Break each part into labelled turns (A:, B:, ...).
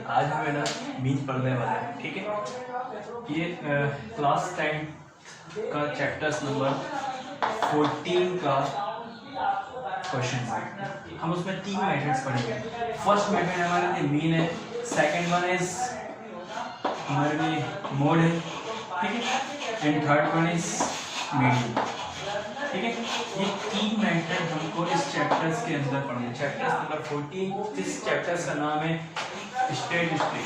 A: आज हमें ना मीन पढ़ने वाले हैं, ठीक है। ये क्लास 10 का चैप्टर्स नंबर 14 का क्वेश्चन है। हम उसमें 3 मेथड्स पढ़ेंगे। फर्स्ट मेथड हमारे लिए मीन है, सेकंड वन इज हमारे लिए मोड है, ठीक है, and third one is medium, ठीक है। ये 3 मेथड हमको इस चैप्टर्स के अंदर पढ़ने। चैप्टर्स नंबर 14, इस चैप्टर्स का नाम है स्टैटिस्टिक,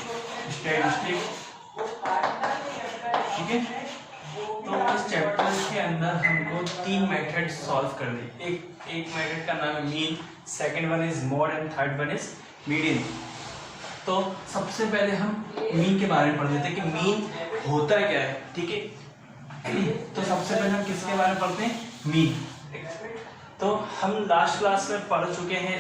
A: ठीक है। तो इस चैप्टर्स के अंदर हमको 3 मेथड सॉल्व करने। एक मेथड का नाम है mean, second one is mode and third one is median. तो सबसे पहले हम मीन के बारे में पढ़ लेते हैं कि मीन होता क्या है, ठीक है। तो सबसे पहले हम किसके बारे में पढ़ते हैं? मीन। तो हम लास्ट क्लास में पढ़ चुके हैं,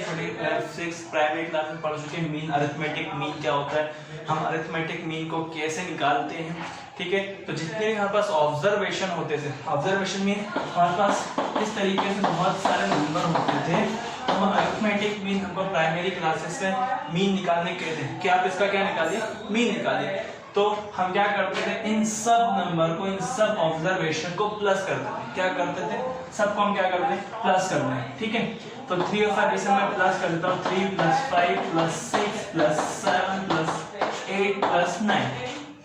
A: 6 प्राइमरी क्लास में पढ़ चुके हैं मीन, अरिथमेटिक मीन क्या होता है, हम अरिथमेटिक मीन को कैसे निकालते हैं, ठीक है। तो जितने भी हमारे पास ऑब्जर्वेशन होते थे, ऑब्जर्वेशन मीन हमारे पास इस तरीके से बहुत सारे नंबर होते थे, तो हम अरिथमेटिक मीन हमको प्राइमरी क्लासेस में मीन निकालने के थे कि आप इसका क्या निकालिए, मीन निकालिए। तो हम क्या करते थे, इन सब नंबर को, इन सब ऑब्जर्वेशन को प्लस करते थे। क्या करते थे? सबको हम क्या करते हैं? प्लस करते हैं, ठीक है। तो 3 और 5 इसे मैं प्लस कर देता हूँ, 3 + 5 + 6 + 7 + 8 + 9,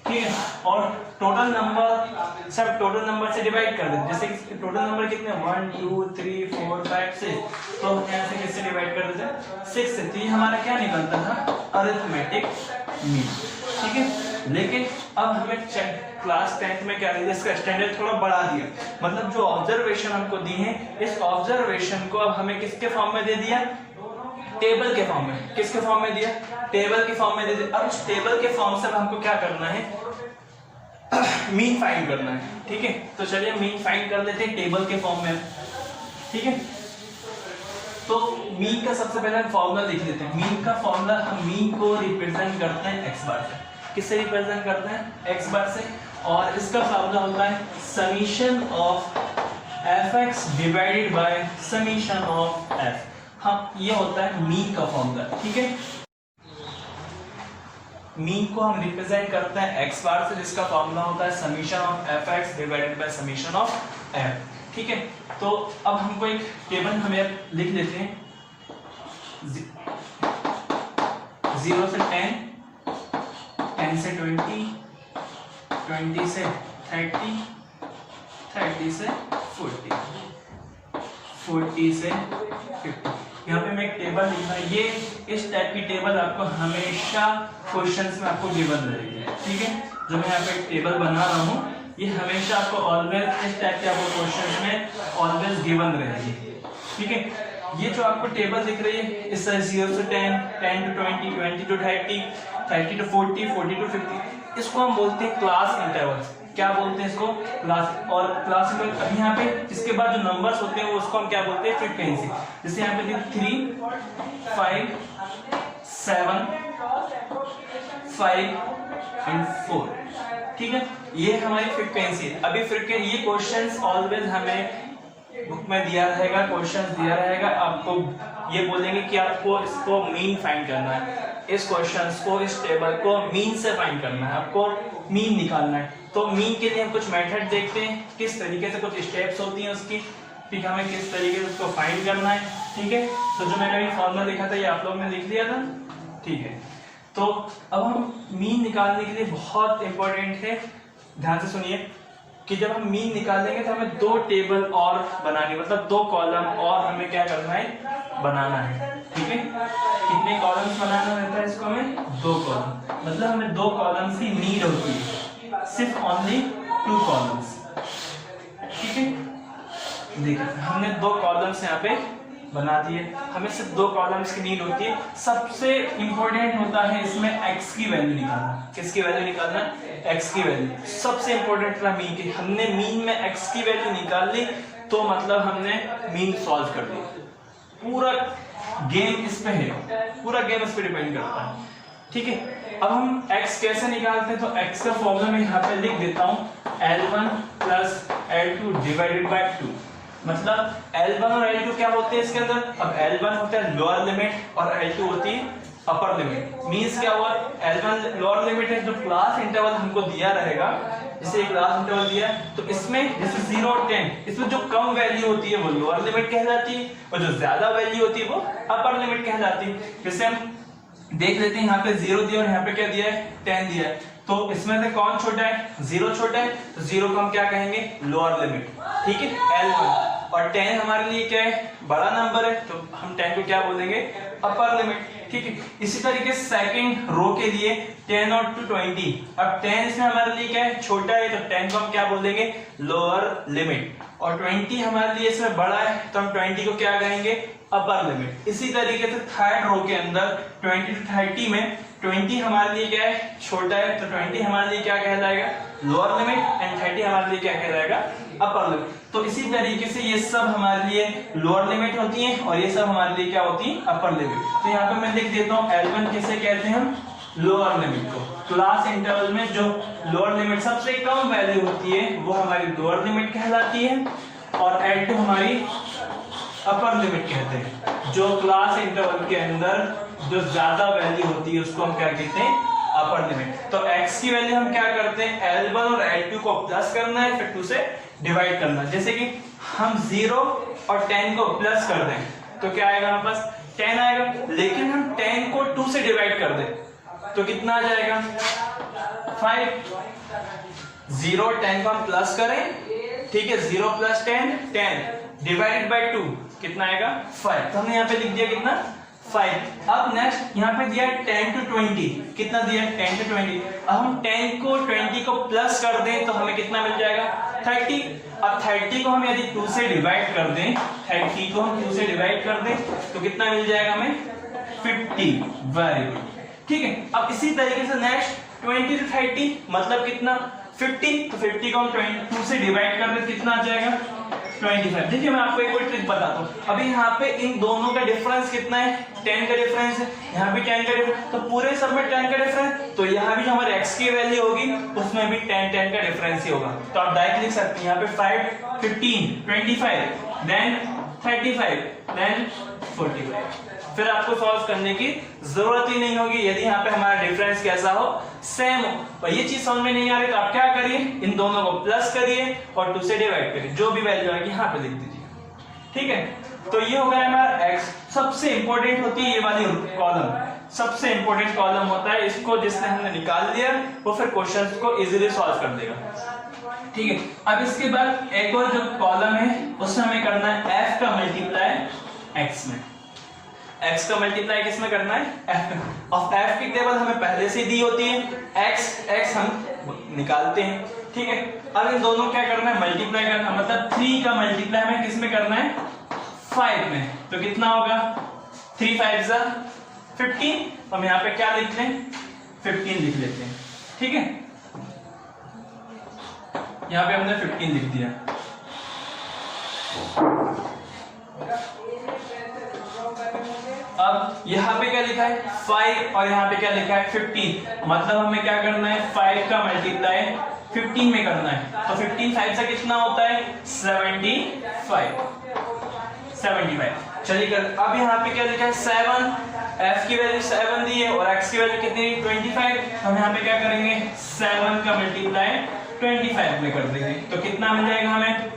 A: ठीक है। और टोटल नंबर सब टोटल नंबर से डिवाइड कर देते। जैसे कि टोटल नंबर कितने 1 2 3 4 5 6, तो हम यहाँ से किससे डिवाइड कर देते? 6 से। तो ये हमारा क्या निकलता था? अरिथमेटिक मीन, ठीक है। लेकिन अब हमें क्लास 10 में क्या दिया, इसका स्टैंडर्ड थोड़ा बढ़ा दिया। मतलब जो ऑब्जर्वेशन हमको दी है, इस ऑब्जर्वेशन को अब हमें किसके फॉर्म में दे दिया? टेबल के फॉर्म में। किसके फॉर्म में दिया? टेबल के फॉर्म में दे दिया। अब उस टेबल के फॉर्म से हमको क्या करना है? मीन फाइंड करना है, ठीक है। तो चलिए मीन फाइंड कर लेते हैं टेबल के फॉर्म में, ठीक है। तो मीन का सबसे पहले हम फॉर्मूला लिख लेते हैं। मीन का फॉर्मूला, हम मीन को रिप्रेजेंट करते हैं x बार से। किससे रिप्रेजेंट करते हैं? x बार से। और इसका फॉर्मूला होता है summation of fx divided by summation of f। हाँ, ये होता है मीन का फॉर्मूला, ठीक है। मीन को हम रिप्रेजेंट करते हैं x बार से, जिसका फॉर्मूला होता है summation of fx divided by summation of f, ठीक है। तो अब हमको एक टेबल हमें लिख लेते हैं, 0 से 10, 10 से 20, 20 से 30, 30 से 40, 40 से 50। यहाँ पे मैं एक टेबल लिखा है। ये इस टाइप की टेबल आपको हमेशा क्वेश्चंस में आपको गिवन रहेगी, ठीक है। जो मैं यहाँ पे एक टेबल बना रहा हूँ, ये हमेशा आपको ऑलवेज इस टाइप के आपको क्वेश्चंस में ऑलवेज गिवन रहेगी, ठीक है। ये जो आपको टेबल दिख रही है, इस 0 से 10, 10 to 20, 20 to 30, 30 to 40, 40 to 50, इसको हम बोलते हैं क्लास इंटरवल। क्या बोलते हैं इसको? क्लास। और क्लास इंटरवल अभी यहाँ पे इसके बाद जो नंबर्स होते हैं उसको हम क्या बोलते हैं? फ्रीक्वेंसी। जैसे यहाँ पे 3 5 7 5 and 4, ठीक है। ये हमारी फ्रीक्वेंसी है। अभी फ्रीक्वेंसी, ये क्वेश्चंस ऑलवेज हमें बुक में दिया रहेगा, क्वेश्चंस दिया रहेगा। आपको ये बोलेंगे कि आपको इसको मीन फाइंड करना है, इस क्वेश्चंस को, इस टेबल को मीन से फाइंड करना है, आपको मीन निकालना है। तो मीन के लिए हम कुछ मेथड देखते हैं, किस तरीके से, कुछ स्टेप्स होती हैं उसकी, ठीक है, हमें किस तरीके से उसको फाइंड करना है, ठीक है। तो जो मैंने अभी फॉर्मूला लिखा था, ये आप लोग ने लिख लिया था, ठीक है। तो अब हम मीन निकालने के लिए बहुत इंपॉर्टेंट है, ध्यान से सुनिए, कि जब हम मीन निकालेंगे तो हमें 2 टेबल और बनानी, मतलब 2 कॉलम और हमें क्या करना है? बनाना है, ठीक है। कितने कॉलम्स बनाना रहता है इसको? हमें 2 कॉलम, मतलब हमें 2 कॉलम्स की नीड होती है, सिर्फ ओनली 2 कॉलम्स, ठीक है। देखिए हमने 2 कॉलम्स यहाँ पे बना दिए, हमें सिर्फ 2 कॉलम्स की नीड होती है। सबसे इंपॉर्टेंट होता है इसमें x की वैल्यू निकालना। किसकी वैल्यू निकालना? x की वैल्यू सबसे इंपॉर्टेंट था मीन की। हमने मीन में x की वैल्यू निकाल ली तो मतलब हमने मीन सॉल्व कर दी। पूरा गेम इस पे है, पूरा गेम इस पे डिपेंड करता है, ठीक है। अब हम x कैसे निकालते हैं? तो x का फॉर्मूला मैं यहाँ पे लिख देता हूँ, L1 + L2 डिवाइडेड बाय 2। मतलब L1 और L2 क्या होते हैं इसके अंदर? अब L1 होता है लोअर लिमिट और L2 होती है अपर लिमिट मींस क्या हुआ, L1 लोअर लिमिट है, जो क्लास इंटरवल हमको दिया रहेगा, जैसे क्लास इंटरवल दिया तो इसमें जैसे 0 और 10 इसमें जो कम वैल्यू होती है वो लोअर लिमिट कहलाती है और जो ज्यादा वैल्यू होती है वो अपर लिमिट कहलाती है। जैसे हम देख लेते हैं यहाँ पे 0 दिया और यहाँ पे क्या दिया है 10 दिया है, तो इसमें से कौन छोटा है, 0 छोटा है, तो 0 को हम क्या कहेंगे लोअर लिमिट, ठीक है L1, और 10 हमारे लिए क्या है बड़ा नंबर है तो हम 10 को क्या बोलेंगे अपर लिमिट, ठीक है। इसी तरीके से सेकंड रो के लिए 10 और 20, अब 10 इसमें हमारे लिए क्या है छोटा है तो 10 को हम क्या बोलेंगे लोअर लिमिट, और 20 हमारे लिए इसमें बड़ा है तो हम 20 को क्या कहेंगे अपर लिमिट। इसी तरीके से थर्ड रो के अंदर 20 to 30 में 20 हमारे लिए क्या है छोटा है तो 20 हमारे लिए क्या कहलाएगा लोअर लिमिट एंड 30 हमारे लिए क्या कहलाएगा अपर लिमिट। तो इसी तरीके से ये सब हमारे लिए लोअर लिमिट होती हैं और ये सब हमारे लिए क्या होती है अपर लिमिट। तो यहाँ पे मैं लिख देता हूँ L1 किसे कहते हैं हम लोअर लिमिट को, क्लास इंटरवल में जो लोअर लिमिट सबसे कम वैल्यू होती है वो हमारी लोअर लिमिट कहलाती है, और L2 हमारी अपर लिमिट कहते हैं, जो क्लास इंटरवल के अंदर जो ज्यादा वैल्यू होती है उसको हम क्या कहते हैं अपर लिमिट। तो x की वैल्यू हम क्या करते हैं L1 और L2 को प्लस करना है फिर 2 से डिवाइड करना है। जैसे कि हम 0 और 10 को प्लस कर दें तो क्या आएगा हमारे पास 10 आएगा, लेकिन हम 10 को 2 से डिवाइड कर दें तो कितना आ जाएगा 5। 0 और 10 को हम प्लस करें, ठीक है 0 प्लस 10 डिवाइडेड बाय 2 कितना आएगा 5, तो हमने यहाँ पे लिख दिया कितना 5। अब नेक्स्ट यहाँ पे दिया 10 to 20, कितना दिया 10 to 20, अब हम 10 को 20 को प्लस कर दें तो हमें कितना मिल जाएगा 30। अब 30 को हम यदि 2 से डिवाइड कर दें, 30 को हम 2 से डिवाइड कर दें तो कितना मिल जाएगा हमें 50। वेरी गुड, ठीक है। अब इसी तरीके से नेक्स्ट 20 to 30 मतलब कितना 50, तो 50 को हम 2 से डिवाइड कर दें कितना आ जाएगा 25। देखिए मैं आपको एक और ट्रिक बताता हूँ, अभी यहाँ पे इन दोनों का डिफरेंस कितना है 10 का डिफरेंस है, यहाँ भी 10 का डिफरेंस, तो पूरे सब में 10 का डिफरेंस, तो यहाँ भी जो हमारे x की वैल्यू होगी उसमें भी 10 का डिफरेंस ही होगा। तो आप डायरेक्ट लिख सकते हैं यहाँ पे 5, 15, 25, देन 35, देन 45। फिर आपको सॉल्व करने की जरूरत ही नहीं होगी यदि यहाँ पे हमारा डिफरेंस कैसा हो सेम हो। और ये चीज समझ में नहीं आ रही तो आप क्या करिए इन दोनों को प्लस करिए और 2 से डिवाइड करिए, जो भी वैल्यू आएगी यहाँ पे लिख दीजिए, ठीक है। तो ये हो गया हमारा x। सबसे इंपॉर्टेंट होती है ये वाली कॉलम, सबसे इंपॉर्टेंट कॉलम होता है, इसको जिसने हमने निकाल दिया वो फिर क्वेश्चन को इजीली सॉल्व कर देगा, ठीक है। अब इसके बाद एक और जो कॉलम है उसमें हमें करना है f का मल्टीप्लाई x में, x का मल्टीप्लाई किसमें करना है f में। और f की टेबल हमें पहले से दी होती है, x हम निकालते हैं, ठीक है। अब इन दोनों क्या करना है मल्टीप्लाई करना, मतलब 3 का मल्टीप्लाई हमें किसमें करना है 5 में, तो कितना होगा 3 5 15। हम यहाँ पे क्या लिख लें 15 लिख लेते हैं, ठीक है। यहाँ पे हमने 15 लिख दिया। अब यहाँ पे क्या लिखा है 5 और यहाँ पे क्या लिखा है 15, मतलब हमें क्या करना है 5 का मल्टीप्लाई 15 में करना है, तो 15 5 से कितना होता है 75। चलिए कर। अब यहाँ पे क्या लिखा है 7, f की वैल्यू 7 दी है और x की वैल्यू कितनी 25, हम यहाँ पे क्या करेंगे 7 का मल्टीप्लाई 25 में कर देंगे, तो कितना मिल जाएगा हमें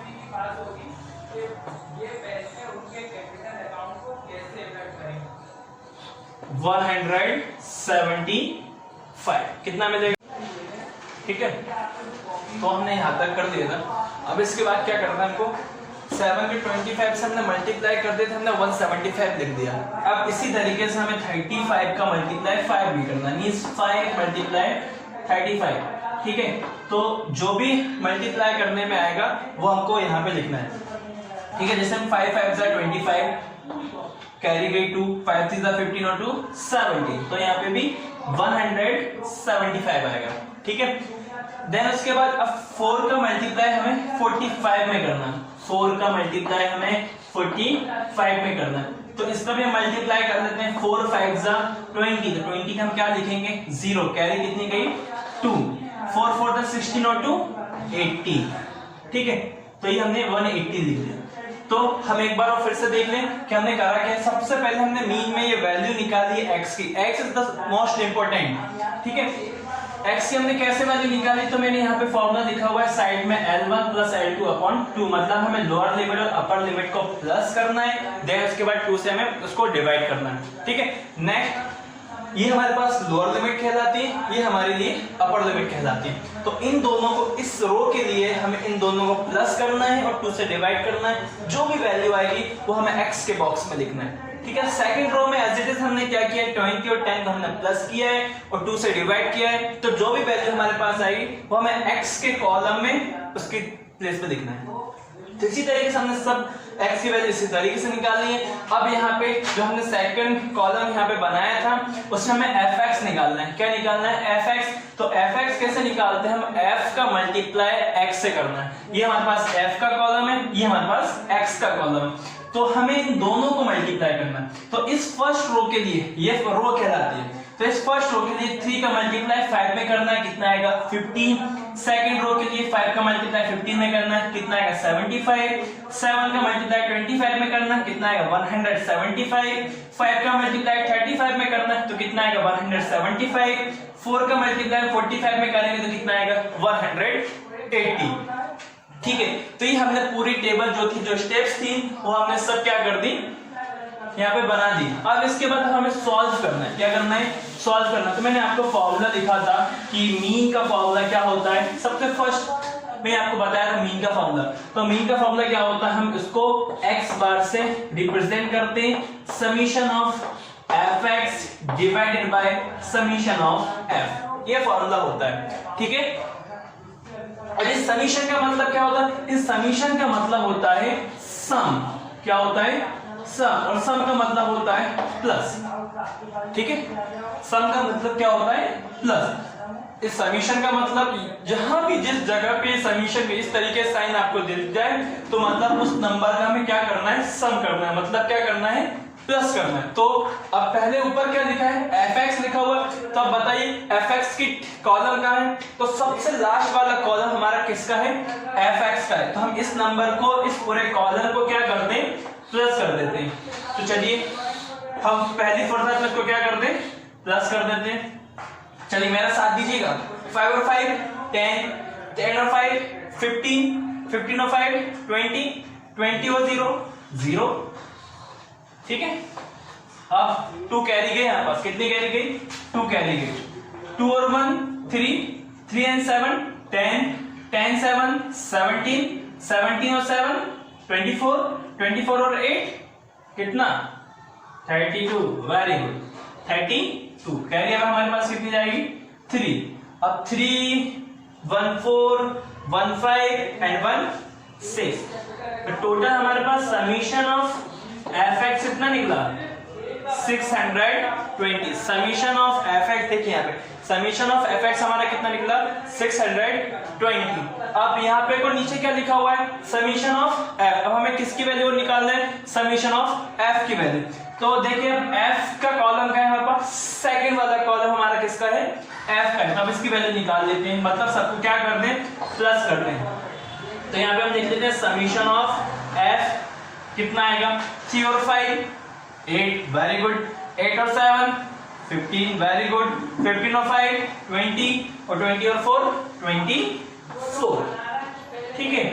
A: 175, कितना मिलेगा, ठीक है। तो हमने यहां तक कर दिया था। अब इसके बाद क्या करना है हमको 7 के 25 से हमने मल्टीप्लाई कर दिया था, हमने 175 लिख दिया। अब इसी तरीके से हमें 35 का मल्टीप्लाई 5 भी करना है, मींस 5 मल्टीप्लाई 35, ठीक है। तो जो भी मल्टीप्लाई करने में आएगा वो हमको यहाँ पे लिखना है, ठीक है। जैसे हम 5 5 25 कैरी गई 2, 5 3 15 और 2 70, तो यहाँ पे भी 175 आएगा, ठीक है। देन उसके बाद अब 4 का मल्टीप्लाई हमें 45 में करना है, 4 का मल्टीप्लाई हमें 45 में करना है, तो इसका भी हम मल्टीप्लाई कर लेते हैं। 4 5 20, तो 20 का हम क्या लिखेंगे 0, कैरी कितनी गई 2, 4 4 16 और 2 80, ठीक है। तो ये हमने 180 लिख दिया। तो हम एक बार और फिर से देख लें कि हमने करा क्या है। सबसे पहले हमने मीन में ये वैल्यू निकाली है x की, x is the most important, ठीक है। x की हमने कैसे वैल्यू निकाली, तो मैंने यहाँ पे फॉर्मूला लिखा हुआ है साइड में L1 प्लस L2 अपॉन 2, मतलब हमें लोअर लिमिट और अपर लिमिट को प्लस करना है, देन उसके बाद 2 से हमें उसको डिवाइड करना है, ठीक है। नेक्स्ट ये हमारे पास लोअर लिमिट कहलाती है, ये हमारे लिए अपर लिमिट कहलाती है। तो इन दोनों को, इस रो के लिए हमें इन दोनों को प्लस करना है और 2 से डिवाइड करना है। जो भी वैल्यू आएगी वो हमें x के बॉक्स में लिखना है, ठीक है। सेकंड रो में एज इट इज हमने क्या किया है, 20 और 10 को हमने प्लस किया है और 2 से डिवाइड किया है। तो जो भी वैल्यू हमारे पास आएगी वो हमें x के कॉलम में उसकी प्लेस पे लिखना है। तो इसी तरीके से हमने सब x की वैल्यू इसी तरीके से निकालनी है। अब यहाँ पे जो हमने सेकंड कॉलम यहाँ पे बनाया था उसमें हमें fx निकालना है। क्या निकालना है, fx। तो fx कैसे निकालते हैं, हम f का मल्टीप्लाई x से करना है। ये हमारे पास f का कॉलम है, ये हमारे पास x का कॉलम है, तो हमें इन दोनों को मल्टीप्लाई करना है। तो इस फर्स्ट रो के लिए, ये रो कहलाती है, तो इस फर्स्ट रो के लिए 3 का मल्टीप्लाई 5 में करना है, कितना आएगा 15। सेकंड रो के लिए 5 का मल्टीप्लाई 15 में करना है, कितना आएगा 75। 7 का मल्टीप्लाई 25 में करना है, कितना आएगा 175। 5 का मल्टीप्लाई 35 में करना है तो कितना आएगा 175। 4 का मल्टीप्लाई 45 में करेंगे तो कितना आएगा 180, ठीक है। तो ये हमने पूरी टेबल जो थी, जो स्टेप्स थी, वो हमने सब क्या कर दी, यहाँ पे बना दी। अब इसके बाद हमें सॉल्व करना है। क्या करना है, सॉल्व करना। तो मैंने आपको फॉर्मूला दिखा था कि मीन का फॉर्मूला क्या होता है। सबसे फर्स्ट मैं आपको बताया था मीन का फॉर्मूला। तो मीन का फॉर्मूला क्या होता है, हम इसको x बार से रिप्रेजेंट करते हैं, summation of fx divided by summation of f, ये फॉर्मूला होता है, ठीक है। और इस समीशन का मतलब क्या होता है, इस समीशन का मतलब होता है सम। क्या होता है, सम। और सम का मतलब होता है प्लस, ठीक है। सम का मतलब क्या होता है, प्लस। इस समीशन का मतलब जहां भी जिस जगह पे समीशन में इस तरीके से साइन आपको दिख जाए तो मतलब उस नंबर का हमें क्या करना है, सम करना है, मतलब क्या करना है, प्लस करना है। तो अब पहले ऊपर क्या लिखा है, fx लिखा हुआ है। तो अब बताइए fx की कॉलम कहाँ है, तो सबसे लास्ट वाला कॉलम हमारा किसका है, fx का है। तो हम इस नंबर को, इस पूरे कॉलम को क्या करते हैं, प्लस कर देते हैं। तो चलिए हम पहली फुर्सत में इसको क्या कर दें, प्लस कर देते हैं। चलिए मेरा साथ दीजिएगा, 5 और 5 10, 10 और 5 15, 15 और 5 20, 20 और 0 0, ठीक है। अब 2 कैरी गए, यहाँ पास कितनी कैरी गई, 2 कैरी गई। 2 और 1 3, 3 and 7 10, 10 7 17, 17 और 7 24, 24 और 8 कितना 32, वेरी गुड 32। कैरी अब हमारे पास कितनी जाएगी 3। अब 3 1 4 1 5 एंड 1 6, तो टोटल हमारे पास समीशन ऑफ fx कितना निकला 620। समीशन ऑफ fx देखिए यहाँ पे समीशन ऑफ fx हमारा कितना निकला 620। अब यहाँ पे को नीचे क्या लिखा हुआ है, समीशन ऑफ f। अब हमें किसकी वैल्यू निकालना है, समीशन ऑफ f की वैल्यू। तो देखिए f का कॉलम का है हमारे पास, सेकंड वाला कॉलम हमारा किसका है, f का है। अब इसकी वैल्यू निकाल लेते हैं, मतलब सबको क्या कर दें, प्लस कर दें। तो यहाँ पे हम लिख लेते हैं समीशन ऑफ f कितना आएगा 3 और 5 8, वेरी गुड। 8 और 7 15, वेरी गुड। 15 और 5 20 और 20 और 4 24, ठीक है।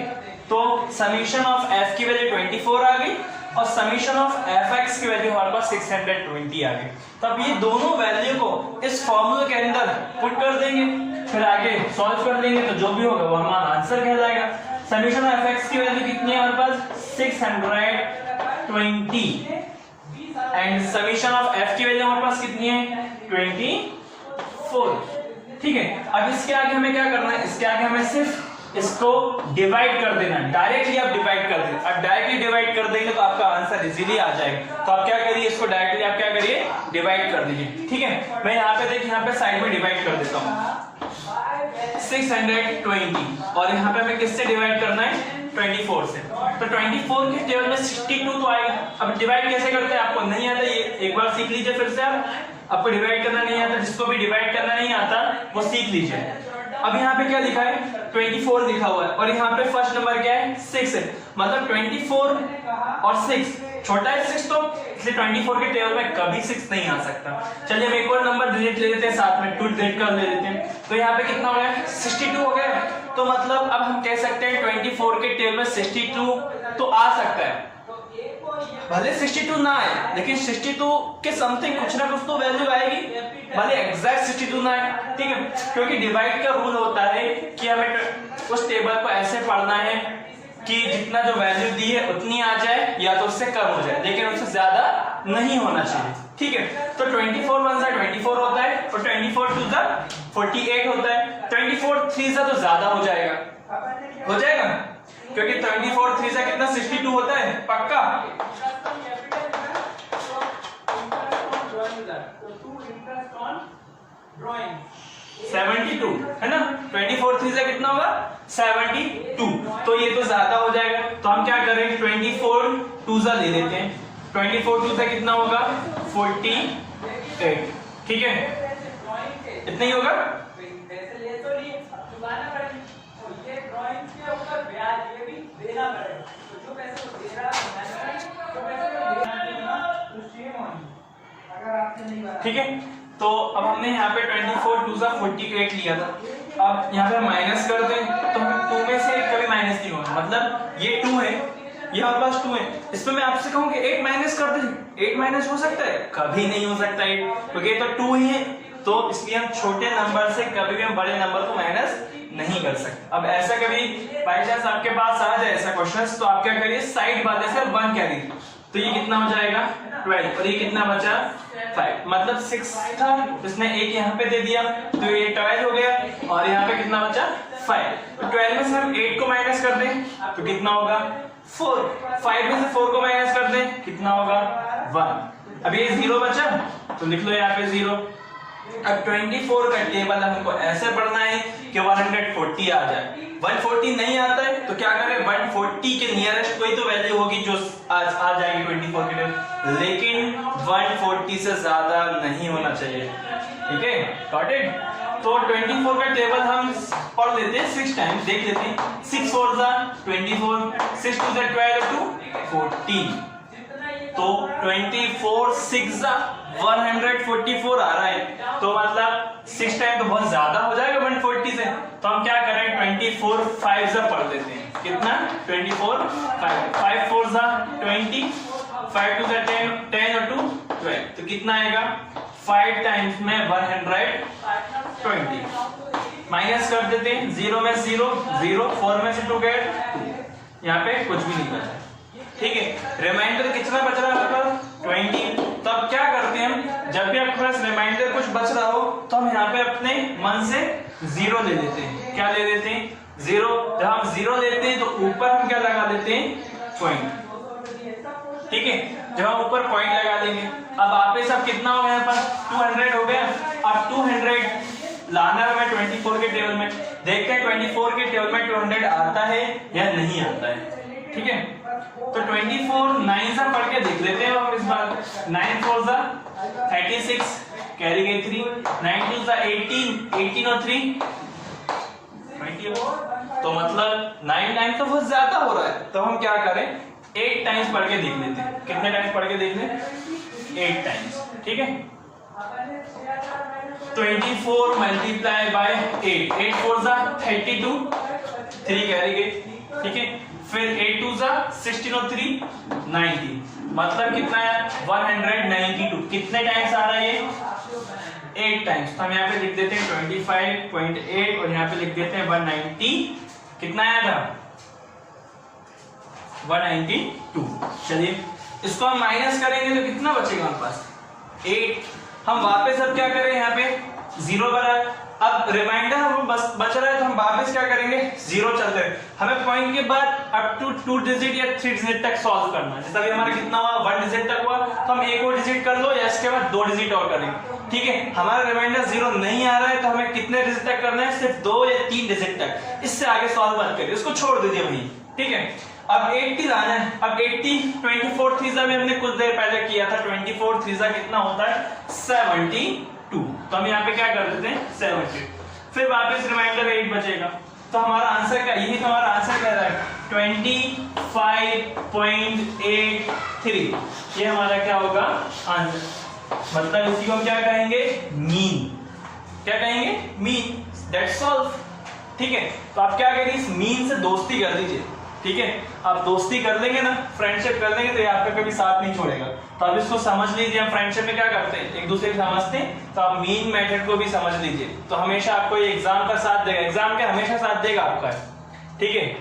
A: तो समीशन ऑफ f की वैल्यू 24 आ गई और समीशन ऑफ fx की वैल्यू हमारे पास 620 आ गई। तब ये दोनों वैल्यू को इस फॉर्मूले के अंदर पुट कर देंगे, फिर आगे सॉल्व कर लेंगे, तो जो भी होगा वो हमारा आंसर कहलाएगा। समीशन ऑफ fx की वैल्यू कितनी है हमारे पास 620 एंड समीशन ऑफ f की वैल्यू हमारे पास कितनी है 24, ठीक है। अब इसके आगे हमें क्या करना है, इसके आगे हमें सिर्फ इसको डिवाइड कर देना, डायरेक्टली आप डिवाइड कर दें। अब डायरेक्टली डिवाइड कर देंगे तो आपका आंसर इजीली आ जाएगा। तो आप क्या करिए, इसको डायरेक्टली आप क्या करिए, डिवाइड कर दीजिए, ठीक है। मैं यहाँ पे देखिए, यहाँ पे साइड में डिवाइड कर देता हूँ 620 और यहाँ पे हमें किससे डिवाइड करना है 24 से। तो 24 के टेबल में 62 तो आएगा। अब डिवाइड कैसे करते हैं, आपको नहीं आता, ये एक बार सीख लीजिए फिर से। आपको डिवाइड करना नहीं आता, जिसको भी डिवाइड करना नहीं आता वो सीख लीजिए। अब यहाँ पे क्या लिखा है 24 लिखा हुआ है और यहाँ पे फर्स्ट नंबर क्या है 6 है। मतलब 24 और 6 छोटा है 6 तो इसलिए 24 के टेबल में कभी 6 नहीं आ सकता। चलिए हम एक और नंबर डिजिट ले लेते हैं, साथ में 2 डिजिट का ले लेते हैं। तो यहाँ पे कितना हो गया 62 हो गया। तो मतलब अब हम कह सकते हैं 24 के टेबल में 62 तो आ सकता है, भले 62 ना आए लेकिन 62 के समथिंग कुछ ना कुछ तो वैल्यू आएगी, भले एग्जैक्ट 62 ना आए, ठीक है। क्योंकि डिवाइड का रूल होता है कि हमें उस टेबल को ऐसे पढ़ना है कि जितना जो वैल्यू दी है उतनी आ जाए या तो उससे कम हो जाए, लेकिन उससे ज्यादा नहीं होना चाहिए, ठीक है। तो 24 1 जा 24 होता है और 24 2 जा 48 होता है। 24 3 जा तो ज्यादा हो जाएगा क्योंकि 24 3 जा कितना 62 होता है पक्का। 72 है ना, 24 3 से कितना होगा 72, तो ये तो ज्यादा हो जाएगा। तो हम क्या करें 24 2 से ले लेते हैं, 24 2 से कितना होगा 48, ठीक है, इतना ही होगा। ठीक है, तो अब हमने यहाँ पे 24 2 से 48 लिया था। अब यहाँ पे माइनस कर दें तो हम 2 में से कभी माइनस नहीं होगा, मतलब ये 2 है, ये हमारे पास 2 है, इसमें मैं आपसे कहूँ कि 8 माइनस कर दें, 8 माइनस हो सकता है, कभी नहीं हो सकता 8, क्योंकि तो 2 ही है, तो इसलिए हम छोटे नंबर से कभी भी हम बड़े नंबर को माइनस नहीं कर सकते। अब ऐसा कभी बाई चांस आपके पास आ जाए ऐसा क्वेश्चन, तो आप क्या करिए साइड वाले से 1 कैरी, तो ये कितना हो जाएगा 12 और ये कितना बचा 5, मतलब 6 था, इसने 1 यहाँ पे दे दिया तो ये 12 हो गया और यहाँ पे कितना बचा 5। तो 12 में से हम 8 को माइनस कर दें तो कितना होगा 4, 5 में से 4 को माइनस कर दें कितना होगा 1। अब ये 0 बचा तो लिख लो यहाँ पे 0। अब 24 का टेबल हमको ऐसे पढ़ना है कि 140 आ जाए, 140 नहीं आता है तो क्या करें 140 के नियरेस्ट कोई तो वैल्यू होगी जो आज आ जाएगी 24 के लिए, लेकिन 140 से ज्यादा नहीं होना चाहिए, ठीक है, गॉट इट। तो 24 का टेबल हम पढ़ लेते हैं 6 टाइम्स, देख लेते हैं 6 4 जा 24, 6 2 जा 12 2 14, तो 24 6 जा 144 आ रहा है, तो मतलब 6 टाइम तो बहुत ज्यादा हो जाएगा 140 से, तो हम क्या करें 24 5 जा पढ़ लेते हैं, कितना 24 5 4 जा 20, 5 2 जा 10 10 और 2 12, तो कितना आएगा 5 टाइम्स में 120, माइनस कर देते हैं 0 में 0 0, 4 में से 2 गए, यहाँ पे कुछ भी नहीं बचा, ठीक है। रिमाइंडर कितना बच रहा है आपका 20, तो अब क्या करते हैं हम जब भी आपके पास रिमाइंडर कुछ बच रहा हो तो हम यहाँ पे अपने मन से 0 ले लेते हैं, क्या ले लेते हैं 0, जब हम 0 लेते हैं तो ऊपर हम क्या लगा देते हैं पॉइंट, ठीक है, जब हम ऊपर पॉइंट लगा देंगे। अब वापस अब कितना हो गया यहाँ पर 200 हो गया, अब 200 लाना है 24 के टेबल में, देखते हैं 24 के टेबल में 200 आता है या नहीं आता है, ठीक है। तो 24 9 से पढ़ के देख लेते हैं हम इस बार, 9 4 जा 36 कैरी गई 3, 9 2 जा 18 18 और 3 20, तो मतलब 9 9 तो बहुत ज्यादा हो रहा है, तो हम क्या करें 8 टाइम्स पढ़ के देख लेते हैं, कितने टाइम्स पढ़ के देख लें 8 टाइम्स, ठीक है। 24 मल्टीप्लाई बाय 8, 8 4 जा 32 3 कैरी गई, ठीक है, फिर 8 2 जा 16 और 3 90, मतलब कितना है 192, कितने टाइम्स आ रहा है ये 8 टाइम्स, तो हम यहाँ पे लिख देते हैं 25.8 और यहाँ पे लिख देते हैं 190, कितना आया था 192। चलिए इसको हम माइनस करेंगे तो कितना बचेगा हमारे पास 8, हम वापस अब क्या करें यहाँ पे 0 बना, अब रिमाइंडर हम बच रहा है तो हम वापस क्या करेंगे 0 चलते हैं, हमें पॉइंट के बाद अप टू 2 डिजिट या 3 डिजिट तक सॉल्व करना है, जैसे अभी हमारा कितना हुआ 1 डिजिट तक हुआ तो हम एक और डिजिट कर लो या इसके बाद 2 डिजिट और करेंगे, ठीक है। हमारा रिमाइंडर 0 नहीं आ रहा है तो हमें कितने डिजिट तक करना है सिर्फ 2 या 3 डिजिट तक, इससे आगे सॉल्व मत करिए, उसको छोड़ दीजिए वहीं, ठीक है। अब 80 लाना है, अब 80 24 3 में हमने कुछ देर पहले किया था, 24 3 कितना होता है 72, तो हम यहाँ पे क्या कर देते हैं 70, फिर वापस रिमाइंडर 8 बचेगा, तो हमारा आंसर क्या, यही तो हमारा आंसर क्या है 25.83, ये हमारा क्या होगा आंसर। मतलब इसी को हम क्या कहेंगे, मीन। क्या कहेंगे, मीन। That's all. ठीक है, तो आप क्या करिए, इस मीन से दोस्ती कर लीजिए। ठीक है, आप दोस्ती कर लेंगे ना, फ्रेंडशिप कर लेंगे, तो ये आपका कभी साथ नहीं छोड़ेगा। तो आप इसको समझ लीजिए, हम फ्रेंडशिप में क्या करते हैं, एक दूसरे को समझते हैं, तो आप मीन मेथड को भी समझ लीजिए। तो हमेशा आपको ये एग्जाम का साथ देगा, एग्जाम के हमेशा साथ देगा आपका। ठीक है।